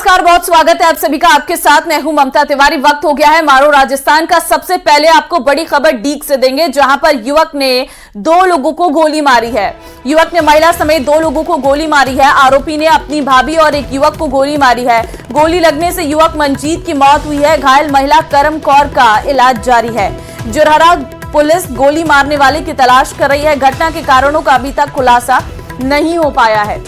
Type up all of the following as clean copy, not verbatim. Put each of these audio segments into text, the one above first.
नमस्कार, बहुत स्वागत है आप सभी का। आपके साथ मैं हूं ममता तिवारी। वक्त हो गया है मारो राजस्थान का। सबसे पहले आपको बड़ी खबर डीग से देंगे, जहां पर युवक ने 2 लोगों को गोली मारी है। युवक ने महिला समेत 2 लोगों को गोली मारी है। आरोपी ने अपनी भाभी और एक युवक को गोली मारी है। गोली लगने से युवक मंजीत की मौत हुई है। घायल महिला करम कौर का इलाज जारी है। जुरहरा पुलिस गोली मारने वाले की तलाश कर रही है। घटना के कारणों का अभी तक खुलासा नहीं हो पाया है।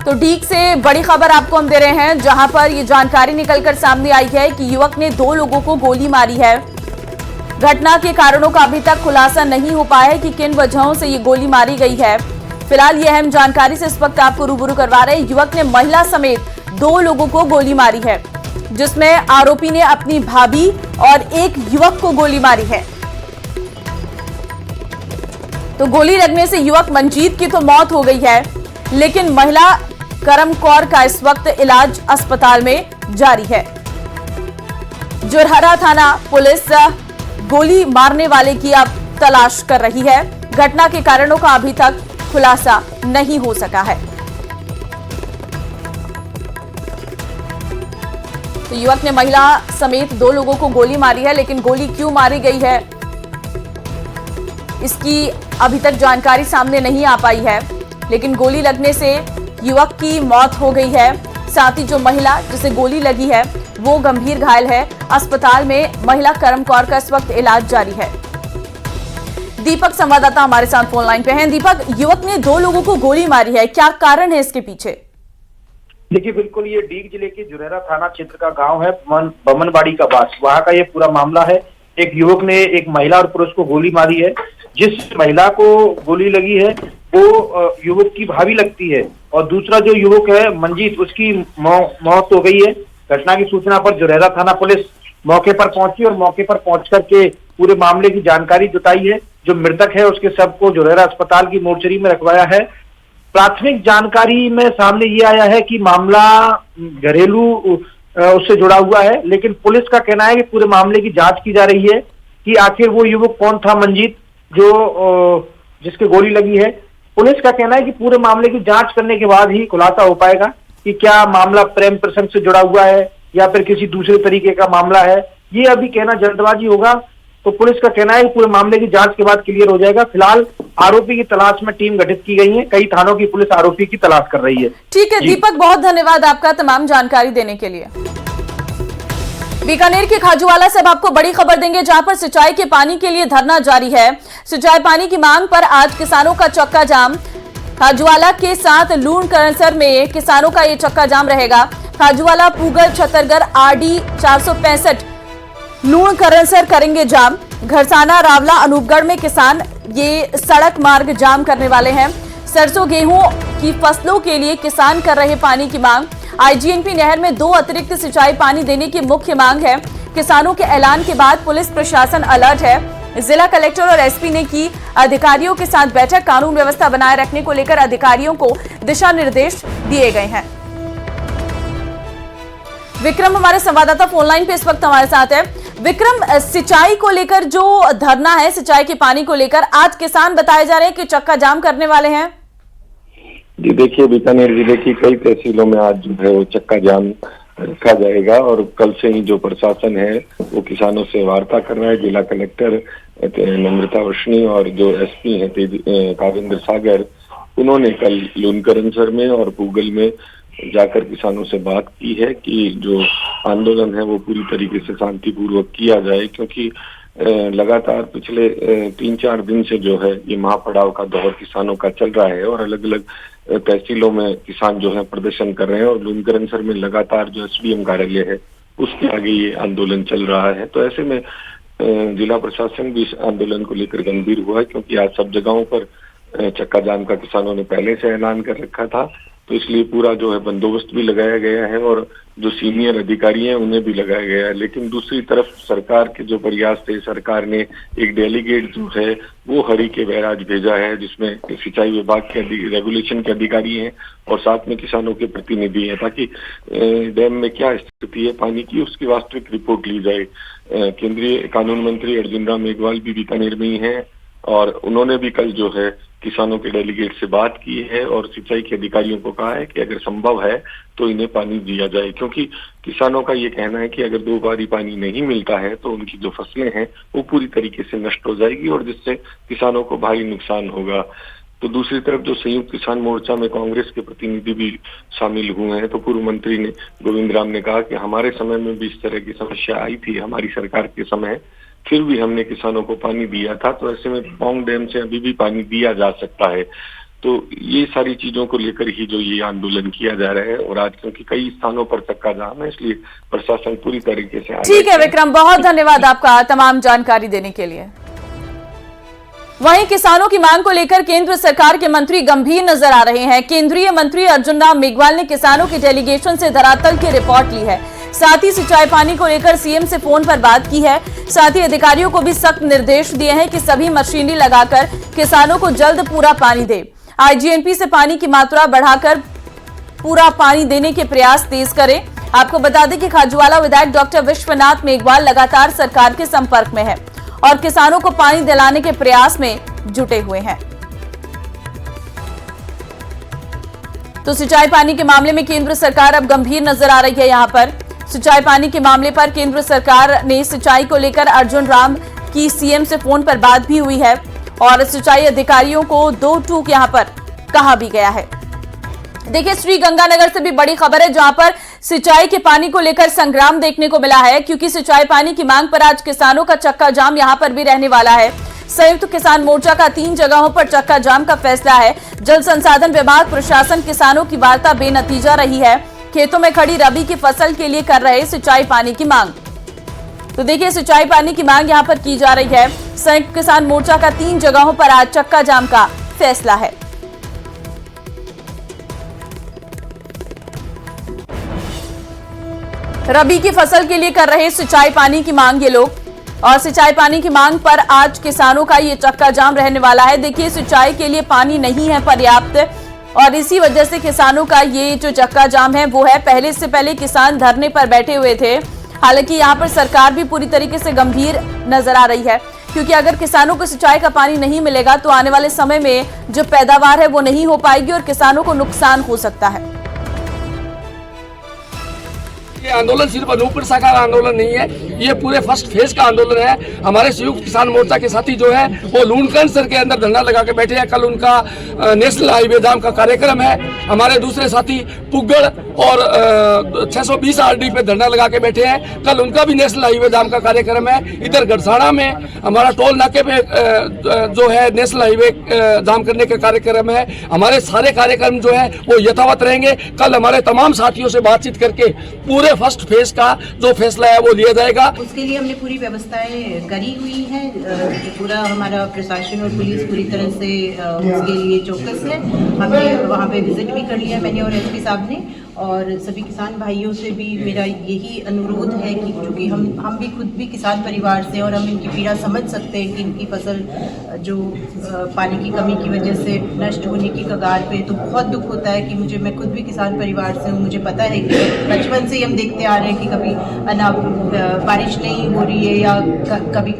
तो डीग से बड़ी खबर आपको हम दे रहे हैं, जहां पर ये जानकारी निकलकर सामने आई है कि युवक ने 2 लोगों को गोली मारी है। घटना के कारणों का अभी तक खुलासा नहीं हो पाया है कि किन वजहों से ये गोली मारी गई है। फिलहाल ये अहम जानकारी से इस वक्त आपको रूबरू करवा रहे हैं। युवक ने महिला समेत 2 लोगों को गोली मारी है, जिसमें आरोपी ने अपनी भाभी और एक युवक को गोली मारी है। तो गोली लगने से युवक मंजीत की तो मौत हो गई है, लेकिन महिला करम कौर का इस वक्त इलाज अस्पताल में जारी है। जुरहरा थाना पुलिस गोली मारने वाले की अब तलाश कर रही है। घटना के कारणों का अभी तक खुलासा नहीं हो सका है। तो युवक ने महिला समेत 2 लोगों को गोली मारी है, लेकिन गोली क्यों मारी गई है इसकी अभी तक जानकारी सामने नहीं आ पाई है। लेकिन गोली लगने से युवक की मौत हो गई है। साथ ही जो महिला जिसे गोली लगी है वो गंभीर घायल है। अस्पताल में महिला करम कौर का इस वक्त इलाज जारी है। दीपक संवाददाता हमारे साथ फोन लाइन पे हैं। दीपक, युवक ने 2 लोगों को गोली मारी है, क्या कारण है इसके पीछे? देखिए, बिल्कुल ये डीग जिले के जुरहरा थाना क्षेत्र का गांव है, बमनबाड़ी का बास। वहां का ये पूरा मामला है। एक युवक ने एक महिला और पुरुष को गोली मारी है। जिस महिला को गोली लगी है वो युवक की भाभी लगती है, और दूसरा जो युवक है मंजीत, उसकी मौत हो गई है। घटना की सूचना पर जुरहरा थाना पुलिस मौके पर पहुंची और मौके पर पहुंच करके पूरे मामले की जानकारी जुटाई है। जो मृतक है उसके शव को जुरहरा अस्पताल की मोर्चरी में रखवाया है। प्राथमिक जानकारी में सामने ये आया है कि मामला घरेलू उससे जुड़ा हुआ है, लेकिन पुलिस का कहना है कि पूरे मामले की जांच की जा रही है कि आखिर वो युवक कौन था मंजीत, जो जिसके गोली लगी है। पुलिस का कहना है कि पूरे मामले की जांच करने के बाद ही खुलासा हो पाएगा कि क्या मामला प्रेम प्रसंग से जुड़ा हुआ है या फिर किसी दूसरे तरीके का मामला है। ये अभी कहना जल्दबाजी होगा। तो पुलिस का कहना है कि पूरे मामले की जांच के बाद क्लियर हो जाएगा। फिलहाल आरोपी की तलाश में टीम गठित की गई है। कई थानों की पुलिस आरोपी की तलाश कर रही है। ठीक है दीपक, बहुत धन्यवाद आपका तमाम जानकारी देने के लिए। बीकानेर के खाजूवाला से अब आपको बड़ी खबर देंगे, जहां पर सिंचाई के पानी के लिए धरना जारी है। सिंचाई पानी की मांग पर आज किसानों का चक्का जाम। खाजूवाला के साथ लूण करनसर में किसानों का ये चक्का जाम रहेगा। खाजूवाला, पूगल, छतरगढ़, आरडी 465 लूण करनसर करेंगे जाम। घरसाना, रावला, अनूपगढ़ में किसान ये सड़क मार्ग जाम करने वाले हैं। सरसों गेहूं की फसलों के लिए किसान कर रहे पानी की मांग। आईजीएनपी नहर में 2 अतिरिक्त सिंचाई पानी देने की मुख्य मांग है। किसानों के ऐलान के बाद पुलिस प्रशासन अलर्ट है। जिला कलेक्टर और एसपी ने की अधिकारियों के साथ बैठक। कानून व्यवस्था बनाए रखने को लेकर अधिकारियों को दिशा निर्देश दिए गए हैं। विक्रम हमारे संवाददाता फोन लाइन पे इस वक्त हमारे साथ है। विक्रम, सिंचाई को लेकर जो धरना है, सिंचाई के पानी को लेकर, आज किसान बताए जा रहे हैं कि चक्का जाम करने वाले हैं। जी देखिए, बीकानेर जिले की कई तहसीलों में आज जो है वो चक्का जाम रखा जाएगा, और कल से ही जो प्रशासन है वो किसानों से वार्ता कर रहा है। जिला कलेक्टर नम्रता वर्षणी और जो एसपी हैं काविंद्र सागर, उन्होंने कल लूनकरनसर में और पूगल में जाकर किसानों से बात की है कि जो आंदोलन है वो पूरी तरीके से शांतिपूर्वक किया जाए, क्योंकि लगातार पिछले 3-4 दिन से जो है ये महापड़ाव का दौर किसानों का चल रहा है, और अलग अलग तहसीलों में किसान जो है प्रदर्शन कर रहे हैं, और लूनकरनसर में लगातार जो एसडीएम कार्यालय है उसके आगे ये आंदोलन चल रहा है। तो ऐसे में जिला प्रशासन भी इस आंदोलन को लेकर गंभीर हुआ है, क्योंकि आज सब जगहों पर चक्का जाम का किसानों ने पहले से ऐलान कर रखा था। तो इसलिए पूरा जो है बंदोबस्त भी लगाया गया है, और जो सीनियर अधिकारी हैं उन्हें भी लगाया गया है। लेकिन दूसरी तरफ सरकार के जो प्रयास थे, सरकार ने एक डेलीगेट जो है वो हरी के बैराज भेजा है, जिसमें सिंचाई विभाग के रेगुलेशन के अधिकारी हैं और साथ में किसानों के प्रतिनिधि हैं, ताकि डैम में क्या स्थिति है पानी की उसकी वास्तविक रिपोर्ट ली जाए। केंद्रीय कानून मंत्री अर्जुन राम मेघवाल भी बीकानेर में ही हैं, और उन्होंने भी कल जो है किसानों के डेलीगेट से बात की है और सिंचाई के अधिकारियों को कहा है कि अगर संभव है तो इन्हें पानी दिया जाए, क्योंकि किसानों का ये कहना है कि अगर 2 बारी पानी नहीं मिलता है तो उनकी जो फसलें हैं वो पूरी तरीके से नष्ट हो जाएगी और जिससे किसानों को भारी नुकसान होगा। तो दूसरी तरफ जो संयुक्त किसान मोर्चा में कांग्रेस के प्रतिनिधि भी शामिल हुए हैं, तो पूर्व मंत्री ने गोविंद राम ने कहा कि हमारे समय में भी इस तरह की समस्या आई थी, हमारी सरकार के समय, फिर भी हमने किसानों को पानी दिया था, तो ऐसे में पौंग डैम से अभी भी पानी दिया जा सकता है। तो ये सारी चीजों को लेकर ही जो ये आंदोलन किया जा रहा है और आज क्योंकि कई स्थानों पर चक्का जाम है, इसलिए प्रशासन पूरी तरीके से। ठीक है विक्रम, बहुत धन्यवाद आपका तमाम जानकारी देने के लिए। वहीं किसानों की मांग को लेकर केंद्र सरकार के मंत्री गंभीर नजर आ रहे हैं। केंद्रीय मंत्री अर्जुन राम मेघवाल ने किसानों की डेलीगेशन से धरातल की रिपोर्ट ली है, साथ ही सिंचाई पानी को लेकर सीएम से फोन पर बात की है। साथ ही अधिकारियों को भी सख्त निर्देश दिए हैं कि सभी मशीनरी लगाकर किसानों को जल्द पूरा पानी दे। आईजीएनपी से पानी की मात्रा बढ़ाकर पूरा पानी देने के प्रयास तेज करें। आपको बता दें कि खाजूवाला विधायक डॉक्टर विश्वनाथ मेघवाल लगातार सरकार के संपर्क में है और किसानों को पानी दिलाने के प्रयास में जुटे हुए हैं। तो सिंचाई पानी के मामले में केंद्र सरकार अब गंभीर नजर आ रही है। यहां पर सिंचाई पानी के मामले पर केंद्र सरकार ने सिंचाई को लेकर अर्जुन राम की सीएम से फोन पर बात भी हुई है और सिंचाई अधिकारियों को 2 टूक यहां पर कहा भी गया है। देखिए, श्रीगंगानगर से भी बड़ी खबर है जहां पर सिंचाई के पानी को लेकर संग्राम देखने को मिला है, क्योंकि सिंचाई पानी की मांग पर आज किसानों का चक्का जाम यहां पर भी रहने वाला है। संयुक्त किसान मोर्चा का 3 जगहों पर चक्का जाम का फैसला है। जल संसाधन विभाग, प्रशासन, किसानों की वार्ता बेनतीजा रही है। खेतों में खड़ी रबी की फसल के लिए कर रहे सिंचाई पानी की मांग। तो देखिए, सिंचाई पानी की मांग यहां पर की जा रही है। संयुक्त किसान मोर्चा का 3 जगहों पर आज चक्का जाम का फैसला है। रबी की फसल के लिए कर रहे सिंचाई पानी की मांग ये लोग, और सिंचाई पानी की मांग पर आज किसानों का ये चक्का जाम रहने वाला है। देखिए, सिंचाई के लिए पानी नहीं है पर्याप्त और इसी वजह से किसानों का ये जो चक्का जाम है वो है। पहले से पहले किसान धरने पर बैठे हुए थे। हालांकि यहाँ पर सरकार भी पूरी तरीके से गंभीर नजर आ रही है, क्योंकि अगर किसानों को सिंचाई का पानी नहीं मिलेगा तो आने वाले समय में जो पैदावार है वो नहीं हो पाएगी और किसानों को नुकसान हो सकता है। ये आंदोलन सिर्फ अनूपपुर शाखा का आंदोलन नहीं है, ये पूरे फर्स्ट फेज का आंदोलन है। हमारे संयुक्त किसान मोर्चा के साथी जो है वो लूणकंड सर के अंदर धरना लगा के बैठे हैं। कल उनका नेशनल हाईवे जाम का कार्यक्रम है। हमारे दूसरे साथी पुगड़ और 620 आरडी पे धरना लगा के बैठे हैं। कल उनका भी नेशनल हाईवे जाम का कार्यक्रम है। इधर गढ़साना में हमारा टोल नाके पे जो है नेशनल हाईवे जाम करने का कार्यक्रम है। हमारे सारे कार्यक्रम जो है वो यथावत रहेंगे। कल हमारे तमाम साथियों से बातचीत करके पूरे फर्स्ट फेज का जो फैसला है वो लिया जाएगा। उसके लिए हमने पूरी व्यवस्थाएं करी हुई हैं। पूरा हमारा प्रशासन और पुलिस पूरी तरह से उसके लिए चौकस है। हमने वहाँ पे विजिट भी कर लिया, मैंने और एसपी साहब ने। और सभी किसान भाइयों से भी मेरा यही अनुरोध है कि चूँकि हम भी खुद भी किसान परिवार से और हम इनकी पीड़ा समझ सकते हैं कि इनकी फसल जो पानी की कमी की वजह से नष्ट होने की कगार पे, तो बहुत दुख होता है कि मैं खुद भी किसान परिवार से हूँ। मुझे पता है कि बचपन से ही हम देखते आ रहे हैं कि कभी बारिश नहीं हो रही है या कभी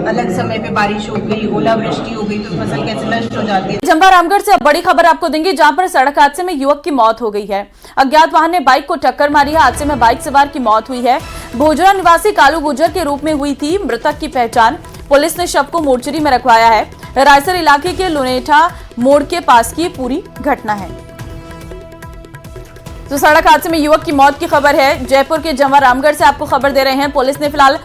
अलग समय पे बारिश हो गई, ओलावृष्टि हो गई तो फसल कैसे नष्ट हो जाती है। चंबा रामगढ़ से अब बड़ी खबर आपको देंगे, जहां पर सड़क हादसे में युवक की मौत हो गई है। अज्ञात वाहन ने बाइक को टक्कर मारी है। हादसे में बाइक सवार की मौत हुई है। भोजरा निवासी कालू गुजर के रूप में हुई थी। मृतक की पहचान, पुलिस ने शव को मोर्चरी में रखवाया है। रायसर इलाके के लुनेठा मोड़ के पास की पूरी घटना है। तो सड़क हादसे में युवक की मौत की खबर है। जयपुर के जंवा रामगढ़ से आपको खबर दे रहे हैं। पुलिस ने फिलहाल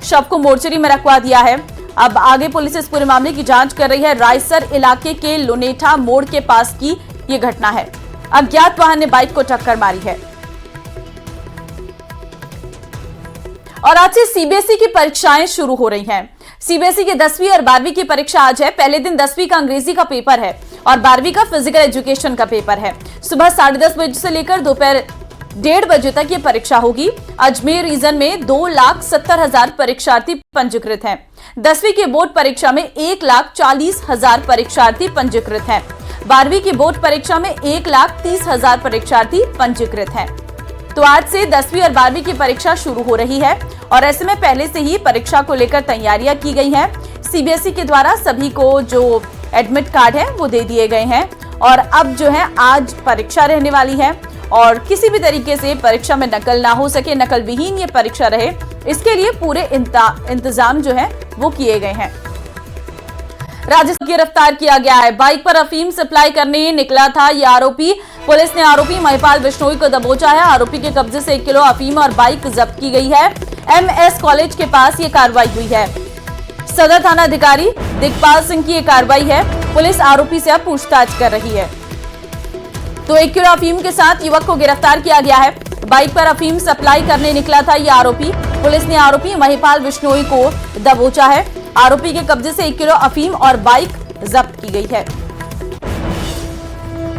शव को मोर्चरी में रखवा दिया है। अब आगे पुलिस इस पूरे मामले की जांच कर रही है। रायसर इलाके के लुनेठा मोड़ के पास की ये घटना है। अज्ञात वाहन ने बाइक को टक्कर मारी है। और आज से सीबीएसई की परीक्षाएं शुरू हो रही हैं। सीबीएसई की 10वीं और 12वीं की परीक्षा आज है। पहले दिन 10वीं का अंग्रेजी का पेपर है और 12वीं का फिजिकल एजुकेशन का पेपर है। सुबह 10:30 बजे से लेकर दोपहर 1:30 बजे तक ये परीक्षा होगी। अजमेर रीजन में 2,70,000 परीक्षार्थी पंजीकृत हैं। 10वीं की बोर्ड परीक्षा में 1,40,000 परीक्षार्थी पंजीकृत हैं। 12वीं की बोर्ड परीक्षा में 1,30,000 परीक्षार्थी पंजीकृत हैं। तो आज से 10वीं और 12वीं की परीक्षा शुरू हो रही है और ऐसे में पहले से ही परीक्षा को लेकर तैयारियां की गई हैं। सीबीएसई के द्वारा सभी को जो एडमिट कार्ड है वो दे दिए गए हैं और अब जो है आज परीक्षा रहने वाली है और किसी भी तरीके से परीक्षा में नकल ना हो सके, नकल विहीन ये परीक्षा रहे, इसके लिए पूरे इंतजाम जो है वो किए गए हैं। राजस्थान गिरफ्तार किया गया है। बाइक पर अफीम सप्लाई करने निकला था ये आरोपी। पुलिस ने आरोपी महिपाल बिश्नोई को दबोचा है। आरोपी के कब्जे से 1 किलो अफीम और बाइक जब्त की गई है। MS कॉलेज के पास ये कार्रवाई हुई है। सदर थाना अधिकारी दिग्पाल सिंह की ये कार्रवाई है। पुलिस आरोपी से अब पूछताछ कर रही है। तो 1 किलो अफीम के साथ युवक को गिरफ्तार किया गया है। बाइक पर अफीम सप्लाई करने निकला था ये आरोपी। पुलिस ने आरोपी महिपाल बिश्नोई को दबोचा है। आरोपी के कब्जे से 1 किलो अफीम और बाइक जब्त की गई है।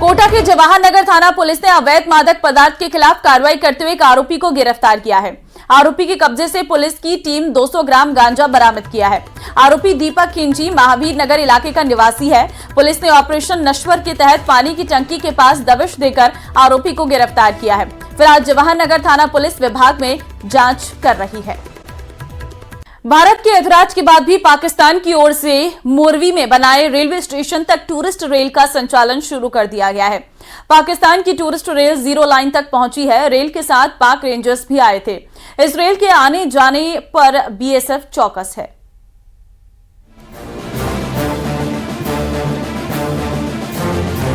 कोटा के जवाहर नगर थाना पुलिस ने अवैध मादक पदार्थ के खिलाफ कार्रवाई करते हुए एक आरोपी को गिरफ्तार किया है। आरोपी के कब्जे से पुलिस की टीम 200 ग्राम गांजा बरामद किया है। आरोपी दीपक खिंची महावीर नगर इलाके का निवासी है। पुलिस ने ऑपरेशन नश्वर के तहत पानी की टंकी के पास दबिश देकर आरोपी को गिरफ्तार किया है। फिलहाल जवाहर नगर थाना पुलिस विभाग में जांच कर रही है। भारत के ऐतराज के बाद भी पाकिस्तान की ओर से मोरवी में बनाए रेलवे स्टेशन तक टूरिस्ट रेल का संचालन शुरू कर दिया गया है। पाकिस्तान की टूरिस्ट रेल 0 लाइन तक पहुंची है। रेल के साथ पाक रेंजर्स भी आए थे। इस रेल के आने जाने पर BSF चौकस है।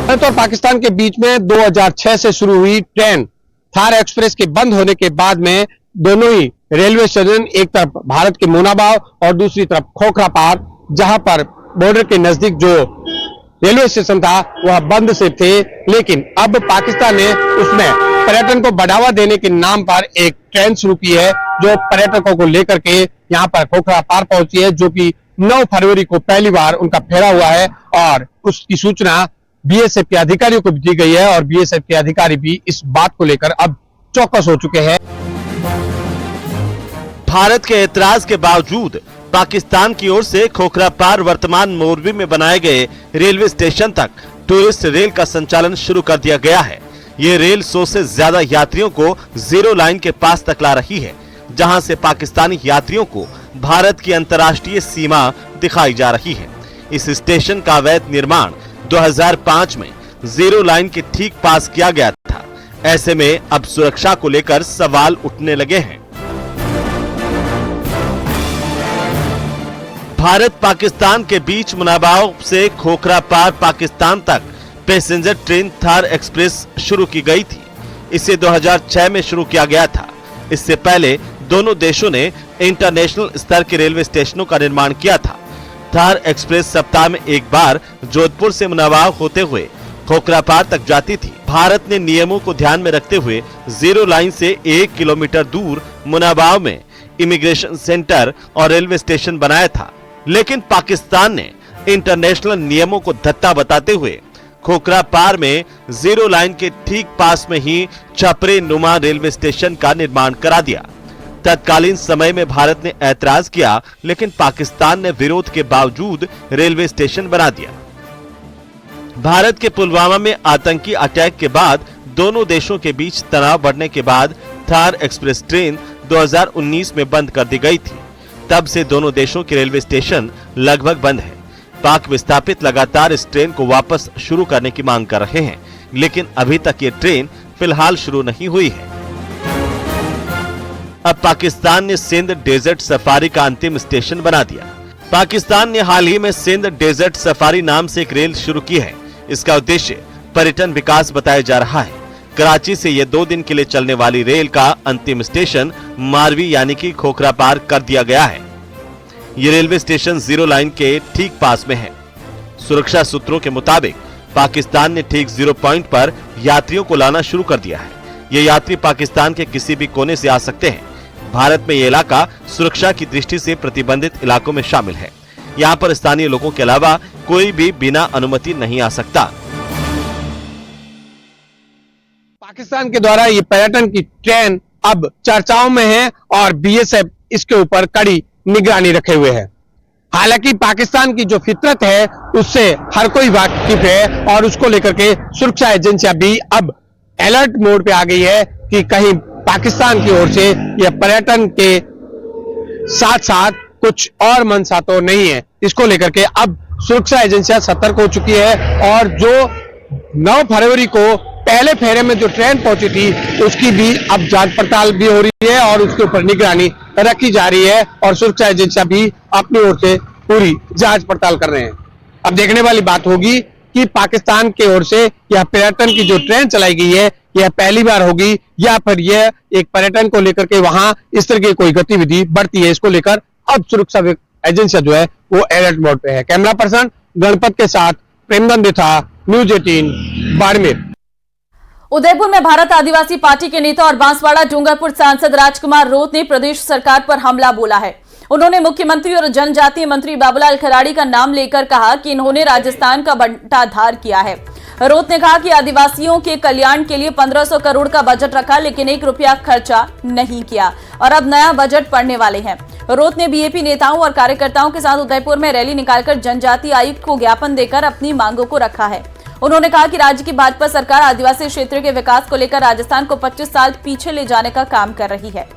भारत और पाकिस्तान के बीच में 2006 से शुरू हुई ट्रेन थार एक्सप्रेस के बंद होने के बाद में दोनों ही रेलवे स्टेशन, एक तरफ भारत के मोनाबाव और दूसरी तरफ खोखरापार, जहां पर बॉर्डर के नजदीक जो रेलवे स्टेशन था वह बंद से थे, लेकिन अब पाकिस्तान ने उसमें पर्यटन को बढ़ावा देने के नाम पर एक ट्रेन शुरू की है जो पर्यटकों को लेकर के यहां पर खोखरापार पहुंची है, जो कि 9 फरवरी को पहली बार उनका फेरा हुआ है और उसकी सूचना BSF के अधिकारियों को भी दी गई है और BSF के अधिकारी भी इस बात को लेकर अब चौकस हो चुके हैं। भारत के ऐतराज के बावजूद पाकिस्तान की ओर से खोखरापार वर्तमान मोरबी में बनाए गए रेलवे स्टेशन तक टूरिस्ट रेल का संचालन शुरू कर दिया गया है। ये रेल 100 से ज्यादा यात्रियों को 0 लाइन के पास तक ला रही है, जहां से पाकिस्तानी यात्रियों को भारत की अंतर्राष्ट्रीय सीमा दिखाई जा रही है। इस स्टेशन का अवैध निर्माण 2005 में 0 लाइन के ठीक पास किया गया था। ऐसे में अब सुरक्षा को लेकर सवाल उठने लगे हैं। भारत पाकिस्तान के बीच मुनाबाव से खोखरापार पाकिस्तान तक पैसेंजर ट्रेन थार एक्सप्रेस शुरू की गई थी। इसे 2006 में शुरू किया गया था। इससे पहले दोनों देशों ने इंटरनेशनल स्तर के रेलवे स्टेशनों का निर्माण किया था। थार एक्सप्रेस सप्ताह में एक बार जोधपुर से मुनाबाव होते हुए खोखरापार तक जाती थी। भारत ने नियमों को ध्यान में रखते हुए 0 लाइन से 1 किलोमीटर दूर मुनाबाव में इमिग्रेशन सेंटर और रेलवे स्टेशन बनाया था, लेकिन पाकिस्तान ने इंटरनेशनल नियमों को धत्ता बताते हुए खोखरापार में 0 लाइन के ठीक पास में ही छपरे नुमा रेलवे स्टेशन का निर्माण करा दिया। तत्कालीन समय में भारत ने ऐतराज किया, लेकिन पाकिस्तान ने विरोध के बावजूद रेलवे स्टेशन बना दिया। भारत के पुलवामा में आतंकी अटैक के बाद दोनों देशों के बीच तनाव बढ़ने के बाद थार एक्सप्रेस ट्रेन 2019 में बंद कर दी गई थी। तब से दोनों देशों के रेलवे स्टेशन लगभग बंद है। पाक विस्थापित लगातार इस ट्रेन को वापस शुरू करने की मांग कर रहे हैं, लेकिन अभी तक ये ट्रेन फिलहाल शुरू नहीं हुई है। अब पाकिस्तान ने सिंध डेजर्ट सफारी का अंतिम स्टेशन बना दिया। पाकिस्तान ने हाल ही में सिंध डेजर्ट सफारी नाम से एक रेल शुरू की है। इसका उद्देश्य पर्यटन विकास बताया जा रहा है। कराची से यह 2 दिन के लिए चलने वाली रेल का अंतिम स्टेशन मारवी यानी कि खोखरापार कर दिया गया है। ये रेलवे स्टेशन 0 लाइन के ठीक पास में है। सुरक्षा सूत्रों के मुताबिक पाकिस्तान ने ठीक 0 पॉइंट पर यात्रियों को लाना शुरू कर दिया है। ये यात्री पाकिस्तान के किसी भी कोने से आ सकते हैं। भारत में ये इलाका सुरक्षा की दृष्टि से प्रतिबंधित इलाकों में शामिल है। यहाँ पर स्थानीय लोगों के अलावा कोई भी बिना अनुमति नहीं आ सकता। पाकिस्तान के द्वारा ये पर्यटन की ट्रेन अब चर्चाओं में है और BSF इसके ऊपर कड़ी निगरानी रखे हुए है। हालांकि पाकिस्तान की जो फितरत है उससे हर कोई वाकिफ है और उसको लेकर के सुरक्षा एजेंसियां भी अब अलर्ट मोड पे आ गई है कि कहीं पाकिस्तान की ओर से यह पर्यटन के साथ साथ कुछ और मंशा तो नहीं है। इसको लेकर के अब सुरक्षा एजेंसियां सतर्क हो चुकी है और जो 9 फरवरी को पहले फेरे में जो ट्रेन पहुंची थी उसकी भी अब जांच पड़ताल भी हो रही है और उसके ऊपर निगरानी रखी जा रही है और सुरक्षा एजेंसियां भी अपनी ओर से पूरी जांच पड़ताल कर रहे हैं। अब देखने वाली बात होगी कि पाकिस्तान की ओर से यह पर्यटन की जो ट्रेन चलाई गई है यह पहली बार होगी या फिर यह एक पर्यटन को लेकर के वहां इस तरह की कोई गतिविधि बढ़ती है। इसको लेकर अब सुरक्षा एजेंसियां जो है वो अलर्ट मोड पे है। कैमरा पर्सन गणपत के साथ प्रेमनंद था, न्यूज 18 बाड़मेर। उदयपुर में भारत आदिवासी पार्टी के नेता और बांसवाड़ा डूंगरपुर सांसद राजकुमार रोत ने प्रदेश सरकार पर हमला बोला है। उन्होंने मुख्यमंत्री और जनजातीय मंत्री बाबूलाल खराड़ी का नाम लेकर कहा कि इन्होंने राजस्थान का बंटाधार किया है। रोत ने कहा कि आदिवासियों के कल्याण के लिए 1500 करोड़ का बजट रखा लेकिन 1 रुपया खर्चा नहीं किया और अब नया बजट पड़ने वाले हैं। रोत ने बीएपी नेताओं और कार्यकर्ताओं के साथ उदयपुर में रैली निकालकर जनजातीय आयुक्त को ज्ञापन देकर अपनी मांगों को रखा है। उन्होंने कहा कि राज्य की भाजपा सरकार आदिवासी क्षेत्र के विकास को लेकर राजस्थान को 25 साल पीछे ले जाने का काम कर रही है।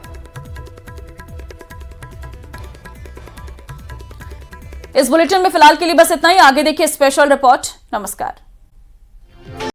इस बुलेटिन में फिलहाल के लिए बस इतना ही। आगे देखिए स्पेशल रिपोर्ट। नमस्कार।